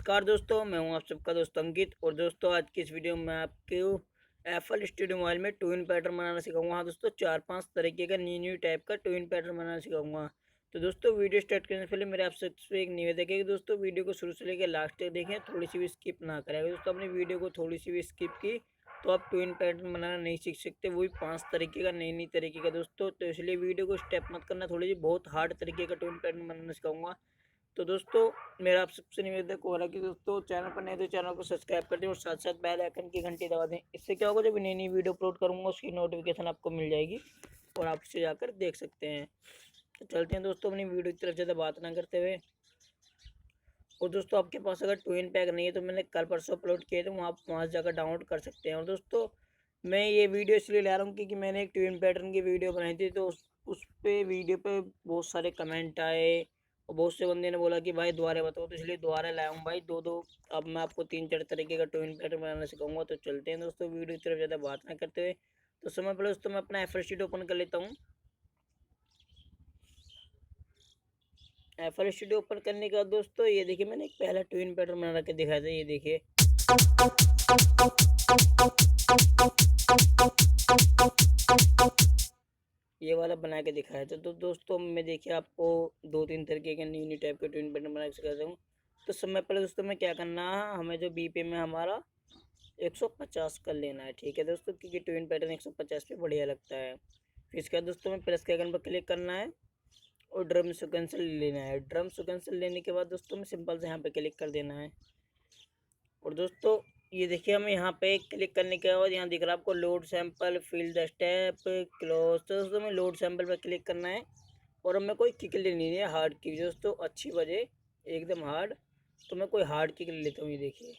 नमस्कार दोस्तों, मैं हूं आप सबका दोस्त अंकित। और दोस्तों आज की इस वीडियो में आपको एफएल स्टूडियो मोबाइल में ट्विन पैटर्न बनाना सिखाऊंगा। हाँ दोस्तों, 4-5 तरीके का न्यू टाइप का ट्विन पैटर्न बनाना सिखाऊंगा। तो दोस्तों वीडियो स्टार्ट करने से पहले मेरे आप सबसे एक निवेदन है कि दोस्तों वीडियो को शुरू से लेकर लास्ट तक देखें, थोड़ी सी भी स्किप ना करें। अगर दोस्तों अपनी वीडियो को थोड़ी सी भी स्किप की तो आप ट्विन पैटर्न बनाना नहीं सीख सकते, वो भी 5 तरीके का, नई तरीके का दोस्तों। तो इसलिए वीडियो को स्टेप मत करना, थोड़ी सी बहुत हार्ड तरीके का ट्विन पैटर्न बनाना सिखाऊंगा। तो दोस्तों मेरा आप सबसे निवेदन हो रहा है कि दोस्तों चैनल पर नए तो चैनल को सब्सक्राइब कर दें और साथ साथ बेल आइकन की घंटी दबा दें। इससे क्या होगा, जब नई नई वीडियो अपलोड करूंगा उसकी नोटिफिकेशन आपको मिल जाएगी और आप उसे जाकर देख सकते हैं। तो चलते हैं दोस्तों अपनी वीडियो की तरफ, ज़्यादा बात ना करते हुए। और दोस्तों आपके पास अगर ट्विन पैक नहीं है तो मैंने कल परसों अपलोड किए थे, आप वहाँ से जाकर डाउनलोड कर सकते हैं। और दोस्तों मैं ये वीडियो इसलिए ला रहा हूँ क्योंकि मैंने एक ट्विन पैटर्न की वीडियो बनाई थी, तो उस पे वीडियो पे बहुत सारे कमेंट आए और बहुत से बंदे ने बोला कि भाई दोबारा बताओ, तो इसलिए दोबारा लाया हूँ भाई दो। अब मैं आपको 3-4 तरीके का ट्विन पैटर्न बनाना सिखाऊंगा। तो चलते हैं दोस्तों वीडियो की तरफ, ज़्यादा बात ना करते हुए। तो समय पहले दोस्तों मैं अपना एफएल शीट ओपन कर लेता हूँ। एफएल स्टूडियो ओपन करने के बाद दोस्तों ये देखिए, मैंने एक पहला ट्विन पैटर्न बना के दिखाया था, ये देखिए। ये वाला बना के दिखाया था। तो दोस्तों मैं देखिए आपको 2-3 तरीके के न्यू टाइप के ट्विन पैटर्न बना के सिखाता हूँ। तो सबसे पहले दोस्तों में क्या करना है, हमें जो बीपीएम में हमारा 150 कर लेना है, ठीक है दोस्तों, क्योंकि ट्विन पैटर्न 150 पे बढ़िया लगता है। फिर इसके बाद दोस्तों में प्लस के आइकन पर क्लिक करना है और ड्रम सीक्वेंसर लेना है। ड्रम सीक्वेंसर लेने के बाद दोस्तों में सिंपल से यहाँ पे क्लिक कर देना है। और दोस्तों ये देखिए, हमें यहाँ पे क्लिक करने के बाद यहाँ दिख रहा है आपको load sample, fill the step, close. तो दोस्तों में लोड सैंपल पर क्लिक करना है और हमें कोई किक लेनी है, हार्ड किक दोस्तों, अच्छी बजे एकदम हार्ड। तो मैं कोई हार्ड किक ले लेता हूँ, ये देखिए।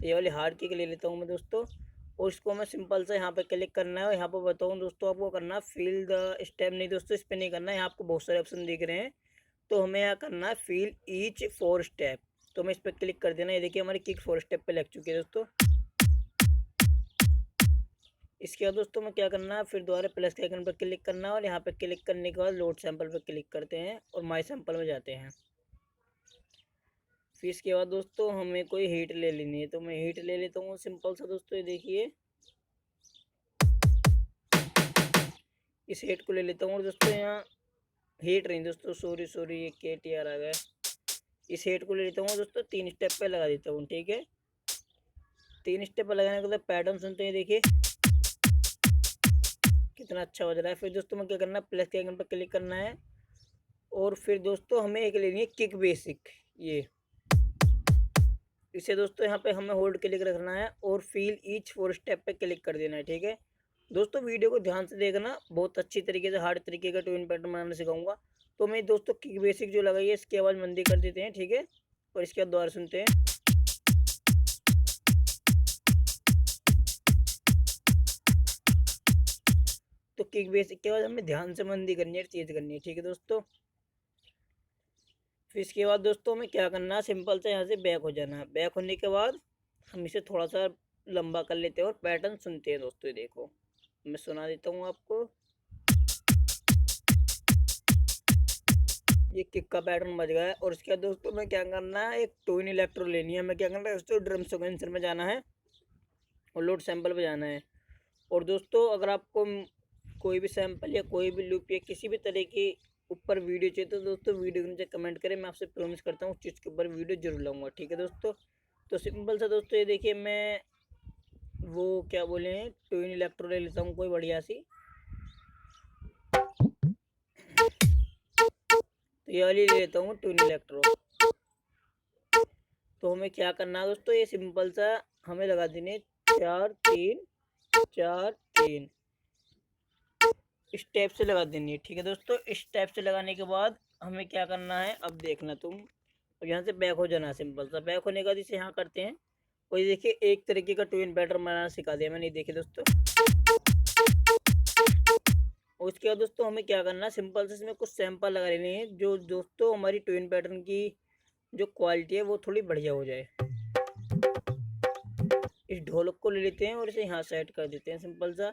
ये वाली हार्ड किक ले लेता हूँ मैं दोस्तों। और इसको मैं सिंपल से यहाँ पे क्लिक करना है और यहाँ पर बताऊँ दोस्तों आपको करना फील द स्टेप नहीं दोस्तों, इस पर नहीं करना है। यहाँ आपको बहुत सारे ऑप्शन दिख रहे हैं, तो हमें यहाँ करना है फील ईच 4 स्टेप। तो मैं इस पर क्लिक कर देना। ये देखिए हमारी किक 4 स्टेप पे लग चुकी है दोस्तों। इसके बाद दोस्तों में क्या करना है, फिर दोबारा प्लस के आइकन पर क्लिक करना है और यहाँ पे क्लिक करने के बाद लोड सैंपल पर क्लिक करते हैं और माई सैंपल में जाते हैं। फिर इसके बाद दोस्तों हमें कोई हीट ले लेनी है, तो मैं हीट ले लेता हूँ सिंपल सा दोस्तों। ये देखिए इस हीट को ले लेता हूँ। और दोस्तों यहाँ हीट रही दोस्तों, सॉरी ये KTR आ गया। इस हेड को ले लेता हूँ दोस्तों, 3 स्टेप पे लगा देता हूँ, ठीक है। 3 स्टेप पे लगाने के बाद पैटर्न सुनते हैं, देखिए कितना अच्छा बज रहा है। फिर दोस्तों में क्या करना है, प्लस के आइकन पर क्लिक करना है और फिर दोस्तों हमें एक लेनी है किक बेसिक। ये इसे दोस्तों यहाँ पे हमें होल्ड क्लिक रखना है और फील ईच 4 स्टेप पे क्लिक कर देना है, ठीक है दोस्तों। वीडियो को ध्यान से देखना, बहुत अच्छी तरीके से हार्ड तरीके का ट्विन पैटर्न बनाना सिखाऊंगा। तो मैं दोस्तों किक बेसिक जो लगाई है इसकी आवाज़ मंदी कर देते हैं, ठीक है। और इसके बाद दोबारा सुनते हैं। तो किक बेसिक के बाद हमें ध्यान से मंदी करनी है, तेज करनी है, ठीक है दोस्तों। फिर इसके बाद दोस्तों हमें क्या करना है, सिंपल से यहाँ से बैक हो जाना है। बैक होने के बाद हम इसे थोड़ा सा लंबा कर लेते हैं और पैटर्न सुनते हैं दोस्तों। देखो मैं सुना देता हूँ आपको, ये किक का पैटर्न बज गया है। और इसके बाद दोस्तों में क्या करना है, एक टोइन इलेक्ट्रो लेनी है। हमें क्या करना है दोस्तों, ड्रम सीक्वेंसर में जाना है और लोड सैंपल पे जाना है। और दोस्तों अगर आपको कोई भी सैंपल या कोई भी लूप या किसी भी तरह की ऊपर वीडियो चाहिए तो दोस्तों वीडियो के नीचे कमेंट करें, मैं आपसे प्रॉमिस करता हूँ उस चीज़ के ऊपर वीडियो जरूर लाऊंगा, ठीक है दोस्तों। तो सिंपल सा दोस्तों ये देखिए, मैं वो क्या बोले हैं, टोइन इलेक्ट्रो ले लेता हूँ कोई बढ़िया सी। तो ये वाली ले लेता हूँ टोइन इलेक्ट्रो। तो हमें क्या करना है दोस्तों, ये सिंपल सा हमें लगा देने 4-3-4-3 स्टेप से लगा देनी है, ठीक है दोस्तों। इस स्टेप से लगाने के बाद हमें क्या करना है, अब देखना तुम, और यहाँ से बैक हो जाना है। सिंपल सा बैक होने के बाद इसे यहाँ करते हैं और ये देखिए एक तरीके का ट्विन पैटर्न बनाना सिखा दिया मैंने, देखिए दोस्तों। और उसके बाद दोस्तों हमें क्या करना है, सिंपल से इसमें कुछ सैंपल लगा लेने हैं जो दोस्तों हमारी ट्विन पैटर्न की जो क्वालिटी है वो थोड़ी बढ़िया हो जाए। इस ढोलक को ले लेते हैं और इसे यहाँ सेट कर देते हैं सिंपल सा।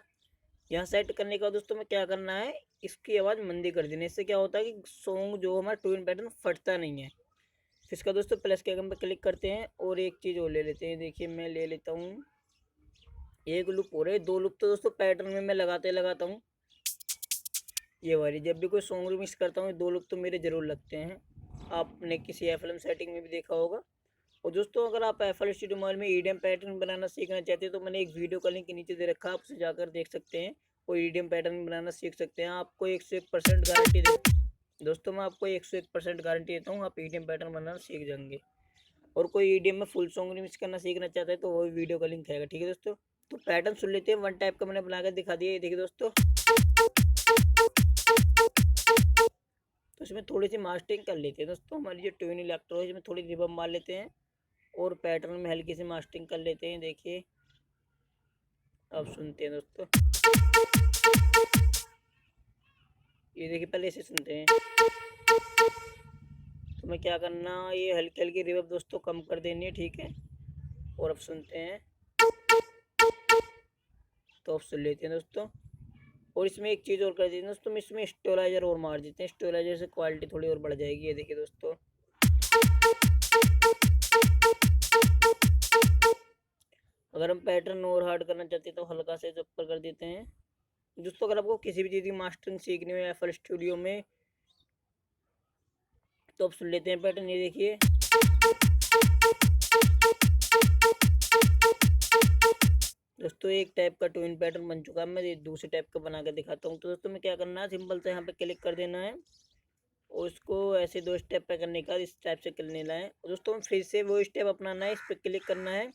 यहाँ सेट करने के बाद दोस्तों में क्या करना है, इसकी आवाज़ मंदी कर देनी। इससे क्या होता है कि सॉन्ग जो हमारा ट्यून पैटर्न फटता नहीं है। फिर इसका दोस्तों प्लस के आइकन पर क्लिक करते हैं और एक चीज़ और ले लेते हैं। देखिए मैं ले लेता हूँ एक लूप हो रहे, 2 लूप तो दोस्तों पैटर्न में मैं लगाता हूँ ये वाली। जब भी कोई सॉन्ग रिमिक्स करता हूँ 2 लूप तो मेरे ज़रूर लगते हैं। आपने किसी एफएलएम सेटिंग में भी देखा होगा। और दोस्तों अगर आप एफएल स्टूडियो मोबाइल में ईडीएम पैटर्न बनाना सीखना चाहते हैं तो मैंने एक वीडियो का लिंक नीचे दे रखा है, आप उसे जाकर देख सकते हैं और ईडीएम पैटर्न बनाना सीख सकते हैं। आपको 101% गारंटी दोस्तों मैं आपको 101% गारंटी देता हूँ, आप ईडीएम पैटर्न बनाना सीख जाएंगे। और कोई ईडीएम में फुल सॉन्ग रिमिक्स करना सीखना चाहता है तो वो वीडियो का लिंक आएगा। ठीक है दोस्तों, तो पैटर्न सुन लेते हैं। वन टाइप का मैंने बनाकर दिखा दिया। ये देखिए दोस्तों, तो इसमें थोड़ी सी मास्टरिंग कर लेते हैं दोस्तों। हमारी जो ट्यून इलेक्ट्रो है इसमें थोड़ी रिवर्ब मार लेते हैं और पैटर्न में हल्की सी मास्टरिंग कर लेते हैं। देखिए अब सुनते हैं दोस्तों, ये देखिए पहले इसे सुनते हैं। तो मैं क्या करना, ये हल्की हल्की रिवर्ब दोस्तों कम कर देनी है। ठीक है, और अब सुनते हैं, तो अब सुन लेते हैं दोस्तों। और इसमें एक चीज़ और कर देते हैं दोस्तों, इसमें स्टेबलाइजर और मार देते हैं। स्टेबलाइजर से क्वालिटी थोड़ी और बढ़ जाएगी। ये देखिए दोस्तों, अगर हम पैटर्न और हार्ड करना चाहते हैं तो हल्का से ऊपर कर देते हैं। दोस्तों अगर आपको किसी भी चीज़ की मास्टरिंग सीखनी हो एफएल स्टूडियो में तो अब सुन लेते हैं पैटर्न। ये देखिए, दोस्तों एक टाइप का ट्विन पैटर्न बन चुका है। मैं ये दूसरे टाइप का बना कर दिखाता हूँ। तो दोस्तों में क्या करना है, सिंपल से यहाँ पे क्लिक कर देना है और उसको ऐसे 2 स्टेप पे करने का इस टाइप से कर लेना है। और दोस्तों फिर से वो स्टेप अपनाना है, इस पर क्लिक करना है।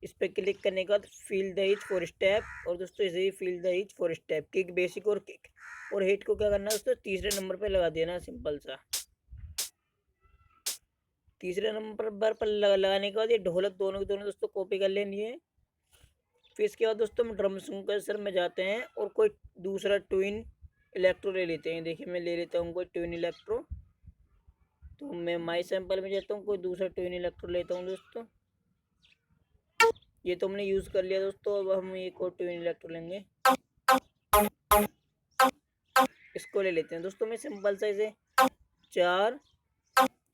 इस पर क्लिक करने के बाद फील द ईच 4 स्टेप, और दोस्तों इसे ही feel the each 4 step, kick basic और किक और हिट को क्या करना है दोस्तों तीसरे नंबर पे लगा देना है। सिंपल सा तीसरे नंबर पर लगाने के बाद ये ढोलक दोनों की दोनों दोस्तों कॉपी कर लेनी है। फिर इसके बाद दोस्तों हम ड्रम सिंकर में जाते हैं और कोई दूसरा ट्विन इलेक्ट्रो ले लेते हैं। देखिए मैं ले लेता हूँ कोई ट्विन इलेक्ट्रो, तो मैं माई सैंपल में जाता हूँ, कोई दूसरा ट्विन इलेक्ट्रो लेता हूँ दोस्तों। ये तो हमने यूज़ कर लिया दोस्तों, अब हम एक और ट्विन इलेक्ट्रो लेंगे, इसको ले लेते हैं दोस्तों। मैं सिंपल सा इसे 4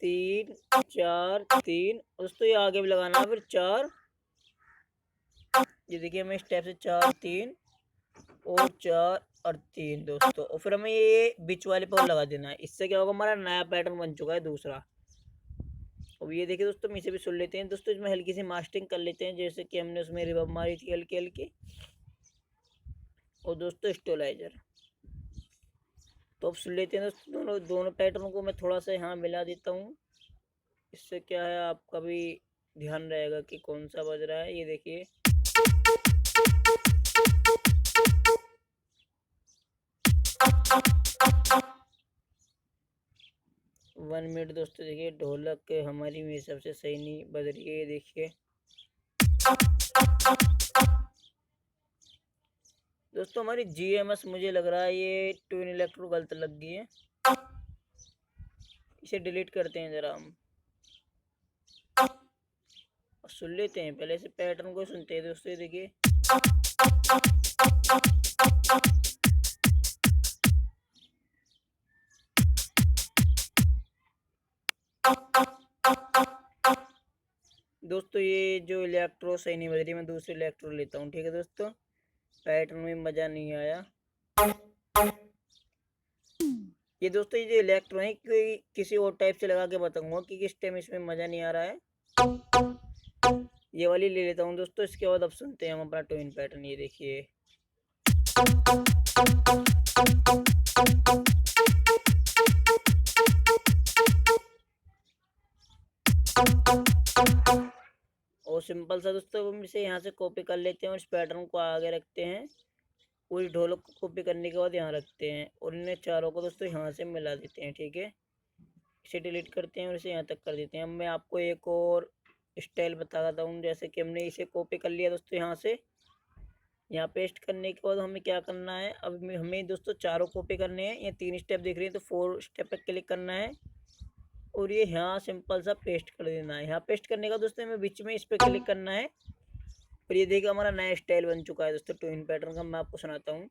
3 4 3 दोस्तों ये आगे भी लगाना है, फिर 4, ये देखिए मैं स्टेप से 4 3 और 4 और 3 दोस्तों, और फिर हमें ये बीच वाले पर लगा देना है। इससे क्या होगा, हमारा नया पैटर्न बन चुका है दूसरा। अब ये देखिए दोस्तों, हम इसे भी सुन लेते हैं दोस्तों। इसमें हल्की सी मास्टरिंग कर लेते हैं, जैसे कि हमने उसमें रिवर्ब मारी थी हल्की हल्की। और दोस्तों स्टेबलाइजर, तो अब सुन लेते हैं दोस्तों। दोनों पैटर्न को मैं थोड़ा सा यहाँ मिला देता हूँ, इससे क्या है आपका भी ध्यान रहेगा कि कौन सा बज रहा है। ये देखिए, 1 मिनट दोस्तों। देखिए ढोलक हमारी मेरे सबसे सही नहीं बज रही है। ये देखिए दोस्तों, हमारी जीएमएस मुझे लग रहा है ये ट्विन इलेक्ट्रो गलत लग गई है, इसे डिलीट करते हैं ज़रा हम और सुन लेते हैं। पहले से पैटर्न को सुनते हैं दोस्तों। ये देखिए, दोस्तों ये जो इलेक्ट्रो सही नहीं बज रही, मैं दूसरी इलेक्ट्रो लेता हूँ। ठीक है दोस्तों, पैटर्न में मज़ा नहीं आया। ये दोस्तों ये जो इलेक्ट्रो है कोई किसी और टाइप से लगा के बताऊंगा कि किस टाइम इसमें मज़ा नहीं आ रहा है। ये वाली ले लेता हूँ दोस्तों। इसके बाद अब सुनते हैं हम अपना ट्विन पैटर्न। ये देखिए, और सिंपल सा दोस्तों हम इसे यहाँ से कॉपी कर लेते हैं और इस पैटर्न को आगे रखते हैं। पूरी ढोलक को कॉपी करने के बाद यहाँ रखते हैं और इन्हें चारों को दोस्तों यहाँ से मिला देते हैं। ठीक है, इसे डिलीट करते हैं और इसे यहाँ तक कर देते हैं। अब मैं आपको एक और स्टाइल बताता हूँ। जैसे कि हमने इसे कॉपी कर लिया दोस्तों, यहाँ से यहाँ पेस्ट करने के बाद हमें क्या करना है, अब हमें दोस्तों चारों कॉपी करने हैं। ये 3 स्टेप दिख रही है तो 4 स्टेप पर क्लिक करना है और ये यहाँ सिंपल सा पेस्ट कर देना है। यहाँ पेस्ट करने का दोस्तों हमें बीच में इस पर क्लिक करना है और ये देखिए हमारा नया स्टाइल बन चुका है दोस्तों ट्विन पैटर्न का। मैं आपको सुनाता हूँ।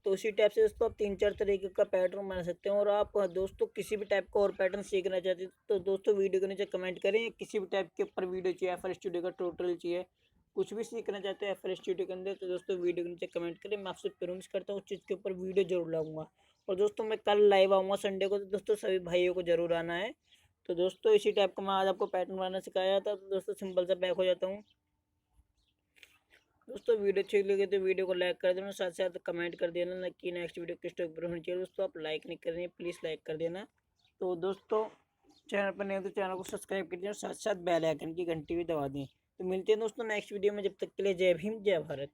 तो उसी टाइप से दोस्तों आप 3-4 तरीके का पैटर्न बना सकते हैं। और आप दोस्तों किसी भी टाइप का और पैटर्न सीखना चाहते हैं तो दोस्तों वीडियो के नीचे कमेंट करें। किसी भी टाइप के ऊपर वीडियो चाहिए, एफएल स्टूडियो का ट्यूटोरियल चाहिए, कुछ भी सीखना चाहते हैं एफएल स्टूडियो के अंदर, तो दोस्तों वीडियो के नीचे कमेंट करें। मैं आपसे प्रॉमिस करता हूँ उस चीज़ के ऊपर वीडियो जरूर लाऊंगा। और दोस्तों मैं कल लाइव आऊँगा संडे को, तो दोस्तों सभी भाइयों को जरूर आना है। तो दोस्तों इसी टाइप का मैं आज आपको पैटर्न बनाना सिखाया था। तो दोस्तों सिंपल सा बैक हो जाता हूँ। दोस्तों वीडियो अच्छी लगी तो वीडियो को लाइक कर देना, साथ साथ कमेंट कर देना कि नेक्स्ट वीडियो किस टॉपिक पर होनी चाहिए। दोस्तों आप लाइक नहीं कर रहे हैं, प्लीज़ लाइक कर देना। तो दोस्तों चैनल पर नहीं हो तो चैनल को सब्सक्राइब कर देना, साथ साथ बेल आइकन की घंटी भी दबा दें। तो मिलते हैं दोस्तों नेक्स्ट वीडियो में, जब तक के लिए जय भीम जय भारत।